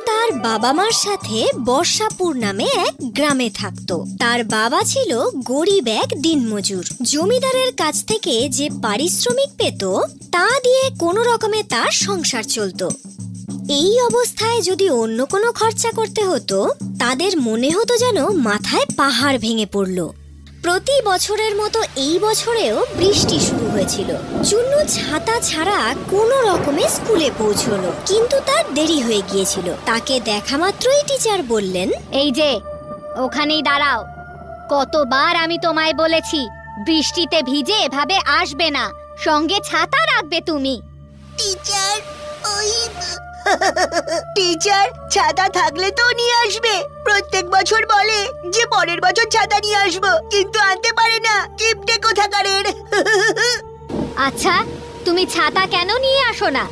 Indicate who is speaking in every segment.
Speaker 1: তার বাবা মার সাথে বর্ষাপুর নামে এক গ্রামে থাকতো। তার বাবা ছিল গরিব এক দিনমজুর। জমিদারের কাছ থেকে যে পারিশ্রমিক পেত তা দিয়ে কোনো রকমে তার সংসার চলতো। এই অবস্থায় যদি অন্য কোনো খরচা করতে হতো তাদের মনে হতো যেন মাথায় পাহাড় ভেঙে পড়ল। প্রতি বছরের মতো এই বছরেও বৃষ্টি শুরু হয়েছিল। চুন্নু ছাতা ছাড়া কোনো রকমে স্কুলে পৌঁছলো, কিন্তু তার দেরি হয়ে গিয়েছিল। তাকে দেখা মাত্রই টিচার বললেন,
Speaker 2: এই যে ওখানেই দাঁড়াও। কতবার আমি তোমায় বলেছি বৃষ্টিতে ভিজে এভাবে আসবে না, সঙ্গে ছাতা রাখবে তুমি।
Speaker 3: টিচার, টিচার ছাতা থাকলে তো নিয়ে আসবে। প্রত্যেক বছর বলে যে পরের বছর ছাতা নিয়ে আসবো, কিন্তু আনতে পারে না। কিপটে কোথাকারের।
Speaker 2: আচ্ছা, তুমি ছাতা কেন নিয়ে আসো না?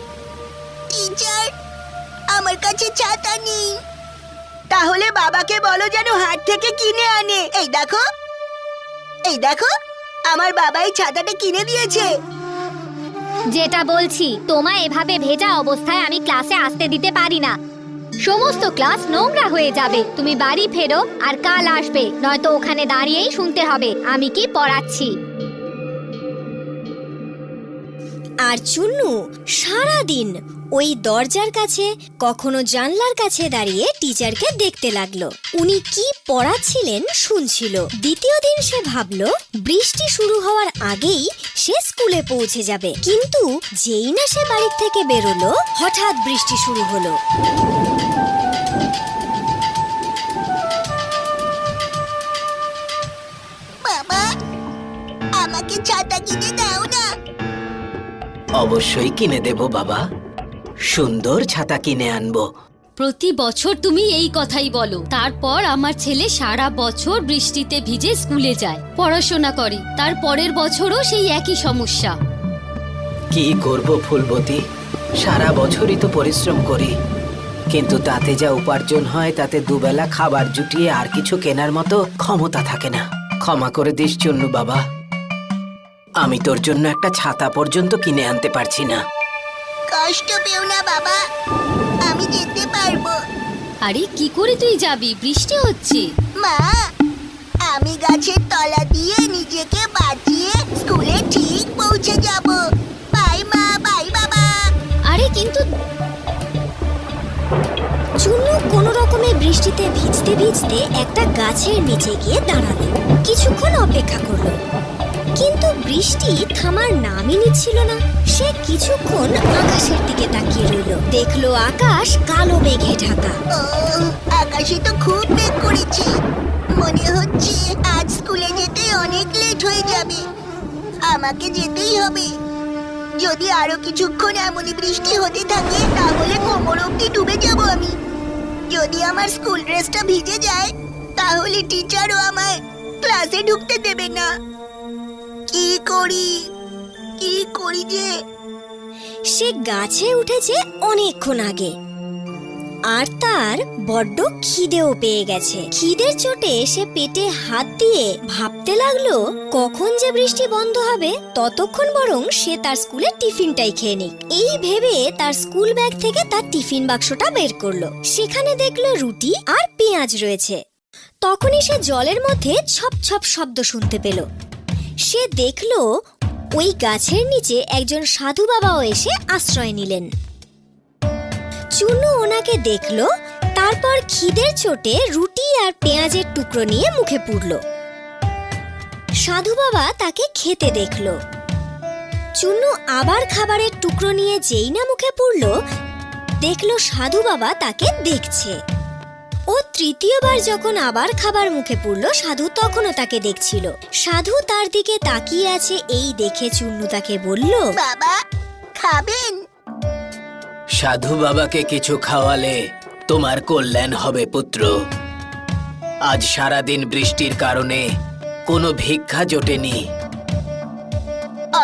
Speaker 3: টিচার, আমার কাছে ছাতা নেই। তাহলে বাবাকে বলো যেন হাট থেকে কিনে আনে। এই দেখো, এই দেখো, আমার বাবাই ছাতাটা কিনে দিয়েছে।
Speaker 2: যেটা বলছি, তোমায় এভাবে ভেজা অবস্থায় আমি ক্লাসে আসতে দিতে পারি না। সমস্ত ক্লাস নোংরা হয়ে যাবে। তুমি বাড়ি ফেরো আর কাল আসবে, নয়তো ওখানে দাঁড়িয়েই শুনতে হবে আমি কি পড়াচ্ছি।
Speaker 1: আর চুন্নু সারাদিন ওই দরজার কাছে, কখনো জানলার কাছে দাঁড়িয়ে টিচারকে দেখতে লাগলো। উনি কি পড়াচ্ছিলেন শুনছিল। দ্বিতীয় দিন সে ভাবলো বৃষ্টি শুরু হওয়ার আগেই সে স্কুলে পৌঁছে যাবে, কিন্তু যেই না সে বাড়ি থেকে বেরোলো হঠাৎ বৃষ্টি শুরু হলো।
Speaker 3: বাবা, আমাকে ছাতা কিনে দাও না।
Speaker 4: অবশ্যই কিনে দেব বাবা, সুন্দর ছাতা কিনে আনবো।
Speaker 5: প্রতি বছর তুমি এই কথাই বলো, তারপর আমার ছেলে সারা বছর বৃষ্টিতে ভিজে স্কুলে যায়, পড়াশোনা করে, তার পরের বছরও সেই একই সমস্যা।
Speaker 4: কি করব ফুলবতী, সারা বছরই তো পরিশ্রম করি, কিন্তু তাতে যা উপার্জন হয় তাতে দুবেলা খাবার জুটিয়ে আর কিছু কেনার মতো ক্ষমতা থাকে না। ক্ষমা করে দিস চুন্নু বাবা, আমি তোর জন্য একটা ছাতা পর্যন্ত কিনে আনতে পারছি না।
Speaker 3: কষ্ট পেও না বাবা, আমি যেতে পারবো।
Speaker 5: আরে কি করে তুই যাবি, বৃষ্টি হচ্ছে।
Speaker 3: মা, আমি গাছের তলা দিয়ে নিজেকে বাঁচিয়ে স্কুলে ঠিক পৌঁছে যাব। বাই মা, বাই বাবা।
Speaker 5: আরে কিন্তু
Speaker 1: চুন্নু কোনো রকমে বৃষ্টিতে ভিজতে ভিজতে একটা গাছের নিচে গিয়ে দাঁড়ালো। কিছুক্ষণ অপেক্ষা করলো, কিন্তু বৃষ্টি থামার নামই নিচ্ছিল না। সে কিছুক্ষণ আকাশের দিকে তাকিয়ে রইল। দেখলো আকাশ কালো মেঘে ঢাকা।
Speaker 3: ও, আকাশে তো খুব মেঘ করেছে। মনে হচ্ছে আজ স্কুলে যেতে অনেক লেট হয়ে যাবে। আমাকে যেতেই হবে। যদি আরো কিছুক্ষণ এমনই বৃষ্টি হতে থাকে তাহলে কোমর অবধি ডুবে যাব আমি। যদি আমার স্কুল ড্রেসটা ভিজে যায় তাহলে টিচারও আমায় ক্লাসে ঢুকতে দেবে না। কি করি, কি করি যে?
Speaker 1: সে গাছে উঠেছে অনেকক্ষণ আগে, আর তার বড্ড খিদেও পেয়ে গেছে। খিদের চোটে সে পেটে হাত দিয়ে ভাবতে লাগলো কখন যে বৃষ্টি বন্ধ হবে, ততক্ষণ বরং সে তার স্কুলে টিফিনটাই খেয়ে নিক। এই ভেবে তার স্কুল ব্যাগ থেকে তার টিফিন বাক্সটা বের করলো। সেখানে দেখলো রুটি আর পেঁয়াজ রয়েছে। তখনই সে জলের মধ্যে ছপ ছপ শব্দ শুনতে পেল। সে দেখলো ওই গাছের নিচে একজন সাধু বাবাও এসে আশ্রয় নিলেন। চুন্নু ওনাকে দেখলো, তারপর খিদের চোটে রুটি আর পেঁয়াজের টুকরো নিয়ে মুখে পুরল। সাধু বাবা তাকে খেতে দেখলো। চুন্নু আবার খাবারের টুকরো নিয়ে যেই না মুখে পুরল, দেখলো সাধু বাবা তাকে দেখছে। ও তৃতীয়বার যখন আবার খাবার মুখে পুরল, সাধু তখনও তাকে দেখছিল। সাধু তার দিকে তাকিয়ে আছে এই দেখে চুন্নু তাকে বলল,
Speaker 3: বাবা, খাবেন?
Speaker 4: সাধু বাবাকে কিছু খাওয়ালে তোমার কল্যাণ হবে পুত্র। আজ সারাদিন বৃষ্টির কারণে কোনো ভিক্ষা জোটেনি।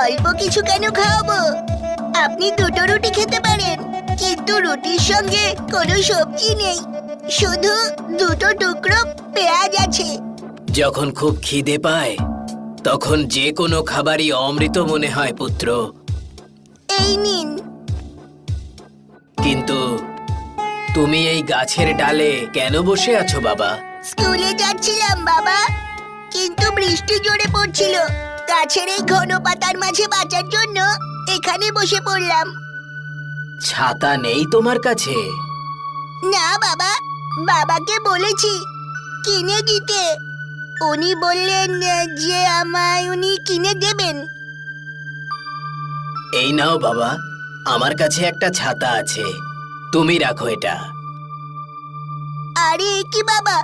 Speaker 3: অল্প কিছু কেন খাওয়াবো? আপনি দুটো রুটি খেতে পারেন, কিন্তু রুটির সঙ্গে কোনো সবজি নেই, শুধু দুটো টুকরো পেঁয়াজ আছে।
Speaker 4: যখন খুব খিদে পায় তখন যে কোনো খাবারই অমৃত মনে হয় পুত্র।
Speaker 3: এই নিন।
Speaker 4: কিন্তু তুমি এই গাছের ডালে কেন বসে আছো বাবা?
Speaker 3: স্কুলে যাচ্ছিলাম বাবা, কিন্তু বৃষ্টি জোরে পড়ছিল। গাছের এই ঘন পাতার মাঝে বাঁচার জন্য এখানে বসে পড়লাম।
Speaker 4: ছাতা নেই তোমার কাছে?
Speaker 3: না বাবা, বাবাকে বলেছি কিনে দিতে। উনি বললেন যে আমায় উনি কিনে দেবেন।
Speaker 4: এই নাও বাবা, আমার কাছে একটা ছাতা আছে, তুমি রাখো এটা।
Speaker 3: আরে এ কি বাবা,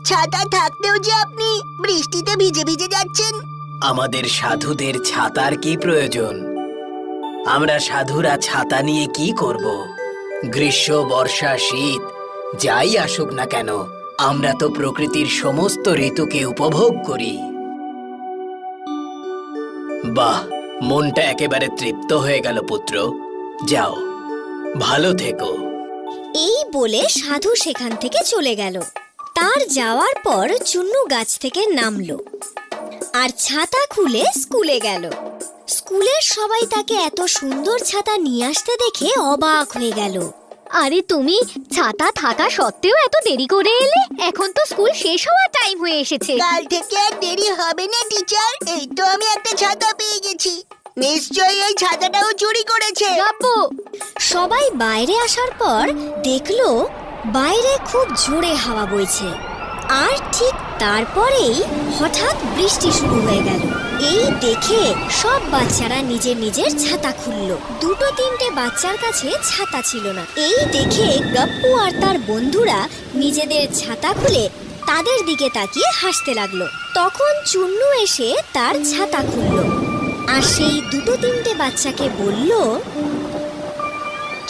Speaker 3: ছাতা থাকতেও যে আপনি বৃষ্টিতে ভিজে ভিজে যাচ্ছেন।
Speaker 4: আমাদের সাধুদের ছাতার কি প্রয়োজন? আমরা সাধুরা ছাতা নিয়ে কি করব? গ্রীষ্ম, বর্ষা, শীত যাই আসুক না কেন, আমরা তো প্রকৃতির সমস্ত ঋতুকে উপভোগ করি। বাহ, মনটা একেবারে তৃপ্ত হয়ে গেল পুত্র। যাও, ভালো থেকো।
Speaker 1: এই বলে সাধু সেখান থেকে চলে গেল। তার যাওয়ার পর চুন্নু গাছ থেকে নামলো আর ছাতা খুলে স্কুলে গেল। স্কুলের সবাই তাকে এত সুন্দর ছাতা নিয়ে আসতে দেখে অবাক হয়ে গেল।
Speaker 2: আরে তুমি ছাতা থাকা সত্ত্বেও এত দেরি করে এলে? এখন তো স্কুল শেষ হওয়ার টাইম হয়ে এসেছে।
Speaker 3: কাল থেকে আর দেরি হবে না টিচার। এই তো আমি একটা ছাতা পেয়ে গেছি। নিশ্চয়ই এই ছাতাটাও চুরি করেছে।
Speaker 2: আব্বু,
Speaker 1: সবাই বাইরে আসার পর দেখলো বাইরে খুব জোরে হাওয়া বইছে। আর ঠিক তারপরেই হঠাৎ বৃষ্টি শুরু হয়ে গেল। এই দেখে সব বাচ্চারা নিজের নিজের ছাতা খুললো। দুটো তিনটে বাচ্চার কাছে ছাতা ছিল না। এই দেখে গপ্পু আর তার বন্ধুরা নিজেদের ছাতা খুলে তাদের দিকে তাকিয়ে হাসতে লাগলো। তখন চুন্নু এসে তার ছাতা খুললো আর সেই দুটো তিনটে বাচ্চাকে বলল,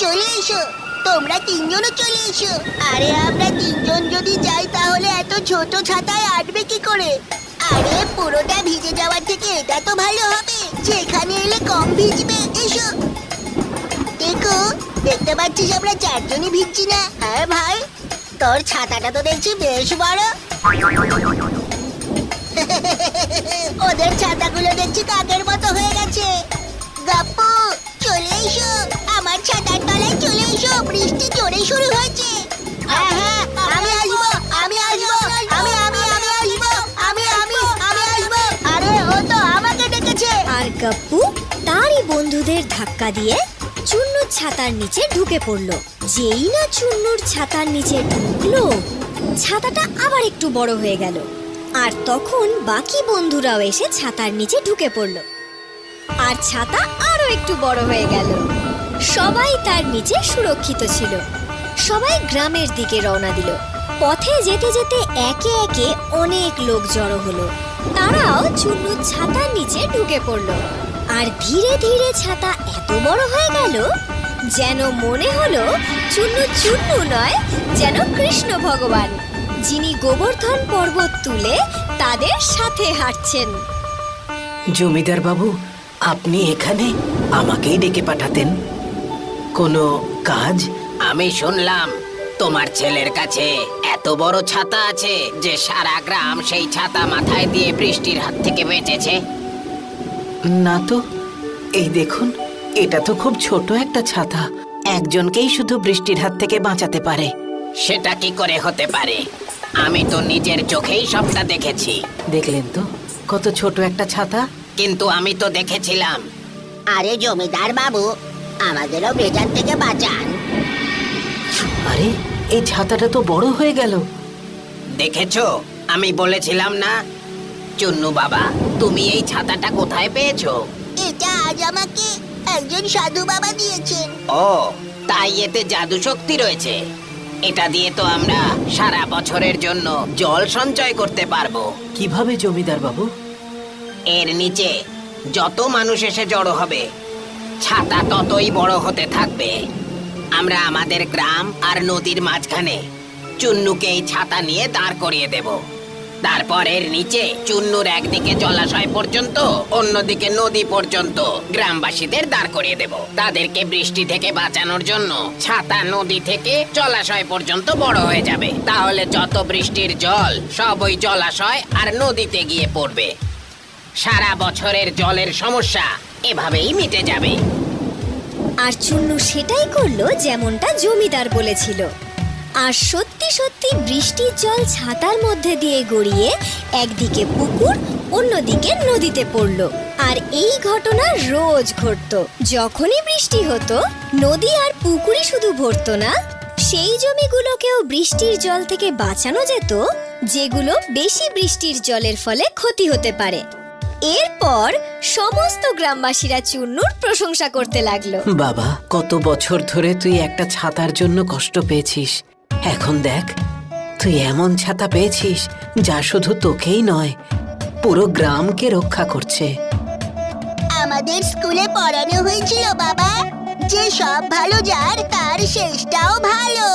Speaker 3: চলে এসো, তোমরা তিনজনও চলে এসো। আরে আমরা তিনজন যদি যাই তাহলে এত ছোট ছাতায় আটবে কি করে? আরে পুরোটা ভিজে যাওয়ার থেকে এটা তো ভালো হবে, যেখানে এলে কম ভিজবে। এসো, দেখো, দেখতে পাচ্ছিস আমরা চারজনই ভিজছি না? হ্যাঁ ভাই, তোর ছাতাটা তো দেখছি বেশ বড়। ওদের ছাতাগুলো দেখছি কাকের মতো হয়ে গেছে। গাপ্পু, চলে এসো, আমার ছাতার তলায় চলে এসো, বৃষ্টি জোরে শুরু হয়েছে। হ্যাঁ হ্যাঁ, আমি আসবো, আমি আসবো, আমি আমি আমি আসবো, আমি আমি আমি আসবো। আরে ও তো আমাকে ডেকেছে।
Speaker 1: আর গপ্পু তারই বন্ধুদের ধাক্কা দিয়ে চুন্নুর ছাতার নিচে ঢুকে পড়লো। যেই না চুন্নুর ছাতার নিচে ঢুকলো, ছাতাটা আবার একটু বড় হয়ে গেল। আর তখন বাকি বন্ধুরাও এসে ছাতার নিচে ঢুকে পড়লো আর ছাতা আরো একটু বড় হয়ে গেল। সবাই তার নিচে সুরক্ষিত ছিল। সবাই গ্রামের দিকে রওনা দিল। পথে যেতে যেতে একে একে অনেক লোক জড়ো হলো। তারাও চুন্নুর ছাতার নিচে ঢুকে পড়লো। আর ধীরে ধীরে ছাতা এত বড় হয়ে গেল যেন মনে হলো চুন্নু চুন্নু নয়, যেন কৃষ্ণ ভগবান, যিনি গোবর্ধন পর্বত তুলে তাদের সাথে হাঁটছেন।
Speaker 4: জমিদার বাবু, আপনি এখানে আমাকেই ডেকে পাঠাতেন? কোনো কাজ? আমি শুনলাম তোমার ছেলের কাছে এত বড় ছাতা আছে যে সারা গ্রাম সেই ছাতা মাথায় দিয়ে বৃষ্টির হাত থেকে বেঁচেছে। না তো, এই দেখুন, এটা তো খুব ছোট একটা ছাতা। একজনকেই শুধু বৃষ্টির হাত থেকে বাঁচাতে পারে। সেটা কি করে হতে পারে? আমি তো নিজের চোখেই সবটা দেখেছি। দেখলেন তো কত ছোট একটা ছাতা? কিন্তু আমি তো দেখেছিলাম।
Speaker 3: আরে জমিদার বাবু, আমাদেরও বেজার থেকে বাঁচান।
Speaker 4: আরে, এই ছাতাটা তো বড় হয়ে গেল। দেখেছো, আমি বলেছিলাম না? চুন্নু বাবা, তুমি এই ছাতাটা কোথায় পেয়েছো?
Speaker 3: এটা আজ আমাকে একজন সাধু বাবা দিয়েছেন।
Speaker 4: ও, তাই এতে জাদু শক্তি রয়েছে। এটা দিয়ে তো আমরা সারা বছরের জন্য জল সঞ্চয় করতে পারবো। কিভাবে জমিদার বাবু? এর নিচে যত মানুষ এসে জড়ো হবে, ছাতা ততই বড় হতে থাকবে। আমরা আমাদের গ্রাম আর নদীর মাঝখানে চুন্নুকে এই ছাতা নিয়ে দাঁড় করিয়ে দেব। তারপর এর নিচে চুন্নুর একদিকে জলাশয় পর্যন্ত, অন্যদিকে নদী পর্যন্ত গ্রামবাসীদের দাঁড় করিয়ে দেব। তাদেরকে বৃষ্টি থেকে বাঁচানোর জন্য ছাতা নদী থেকে জলাশয় পর্যন্ত বড় হয়ে যাবে। তাহলে যত বৃষ্টির জল সব ওই জলাশয় আর নদীতে গিয়ে পড়বে। সারা বছরের জলের সমস্যা এভাবেই মিটে যাবে।
Speaker 1: আর চুন্নু সেটাই করলো যেমনটা জমিদার বলেছিল। আর সত্যি সত্যি বৃষ্টির জল ছাতার মধ্যে দিয়ে গড়িয়ে একদিকে পুকুর অন্যদিকে নদীতে পড়লো। আর এই ঘটনা রোজ ঘটতো। যখনই বৃষ্টি হতো নদী আর পুকুরই শুধু ভরতো না, সেই জমিগুলোকেও বৃষ্টির জল থেকে বাঁচানো যেত যেগুলো বেশি বৃষ্টির জলের ফলে ক্ষতি হতে পারে। এরপর সমস্ত গ্রামবাসীরা চুন্নুর প্রশংসা করতে লাগলো।
Speaker 4: বাবা, কত বছর ধরে তুই একটা ছাতার জন্য কষ্ট পেয়েছিস, এখন দেখ তুই এমন ছাতা পেয়েছিস যা শুধু তোকেই নয় পুরো গ্রামকে রক্ষা করছে।
Speaker 3: আমাদের স্কুলে পড়ানো হয়েছিল বাবা যে সব ভালো যার তার শেষটাও ভালো।